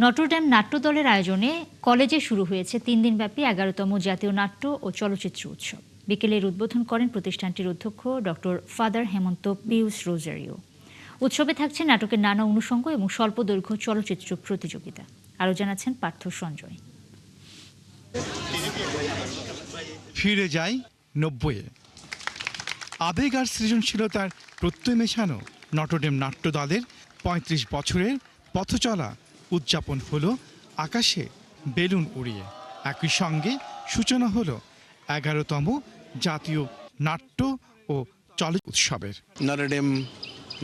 Notre Dame নাট্যদলের আয়োজনে কলেজে শুরু হয়েছে ৩ দিনব্যাপী ১১তম জাতীয় নাট্য ও চলচ্চিত্র উৎসব। বিকেলের উদ্বোধন করেন প্রতিষ্ঠানটির অধ্যক্ষ ডক্টর ফাদার হেমন্ত পিউস রোজারিও। উৎসবে থাকছে নাটকের নানা অনুষঙ্গ এবং স্বল্পদৈর্ঘ্য চলচ্চিত্র প্রতিযোগিতা। আরও জানাচ্ছেন পার্থ সঞ্জয়। ফিরে যাই ৯০-এ। আবেগ আর সৃজনশীলতার প্রত্যয় মেশানো নটরডেম নাট্য দলের ৩৫ বছরের পথচলা উদযাপন হলো আকাশে বেলুন উড়িয়ে। একই সঙ্গে সূচনা হলো ১১তম জাতীয় নাট্য ও চলচ্চিত্র উৎসবের। নটরডেম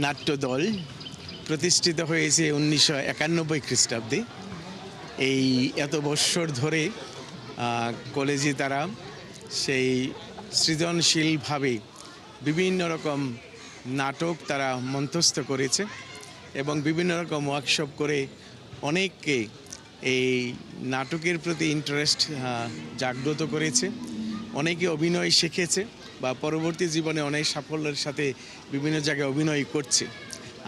নাট্য দল প্রতিষ্ঠিত হয়েছে ১৯৯১ খ্রিস্টাব্দে। এই এত বৎসর ধরে কলেজে তারা সেই সৃজনশীলভাবে বিভিন্ন রকম নাটক তারা মঞ্চস্থ করেছে এবং বিভিন্ন রকম ওয়ার্কশপ করে অনেককে এই নাটকের প্রতি ইন্টারেস্ট জাগ্রত করেছে। অনেকে অভিনয় শিখেছে বা পরবর্তী জীবনে অনেক সাফল্যের সাথে বিভিন্ন জায়গায় অভিনয় করছে।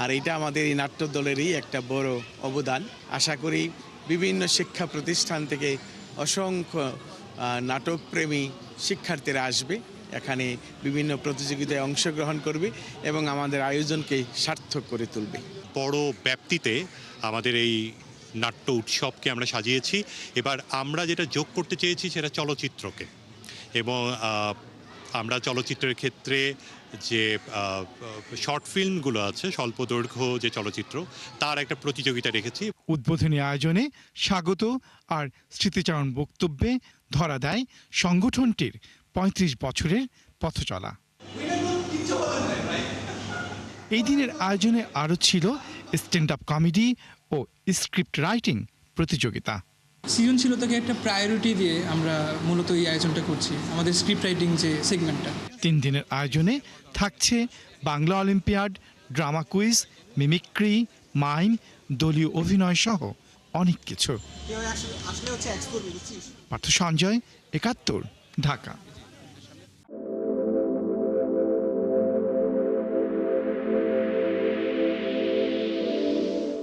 আর এটা আমাদের এই নাট্য দলেরই একটা বড় অবদান। আশা করি বিভিন্ন শিক্ষা প্রতিষ্ঠান থেকে অসংখ্য নাটকপ্রেমী শিক্ষার্থীরা আসবে, এখানে বিভিন্ন প্রতিযোগিতায় অংশগ্রহণ করবে এবং আমাদের আয়োজনকে সার্থক করে তুলবে। বড় ব্যাপ্তিতে আমাদের এই নাট্য উৎসবকে আমরা সাজিয়েছি। এবার আমরা যেটা যোগ করতে চেয়েছি সেটা চলচ্চিত্রকে, এবং আমরা চলচ্চিত্রের ক্ষেত্রে যে শর্ট ফিল্মগুলো আছে, স্বল্প দৈর্ঘ্য যে চলচ্চিত্র, তার একটা প্রতিযোগিতা রেখেছি। উদ্বোধনী আয়োজনে স্বাগত আর স্মৃতিচারণ বক্তব্যে ধরা দেয় সংগঠনটির ৩৫ বছরের পথচলা। এই দিনের আয়োজনে আরও ছিল স্ট্যান্ড আপ কমেডি ও স্ক্রিপ্ট রাইটিং প্রতিযোগিতা। সৃজনশীলতাকে একটা প্রায়োরিটি দিয়ে আমরা মূলত এই আয়োজনটা করছি, আমাদের স্ক্রিপ্ট রাইটিং যে সেগমেন্টটা। ৩ দিনের আয়োজনে থাকছে Bangla olympiad, drama quiz, mimicry, mime, দলীয় অভিনয় সহ অনেক কিছু। পার্থ সঞ্জয়, ৭১, ঢাকা।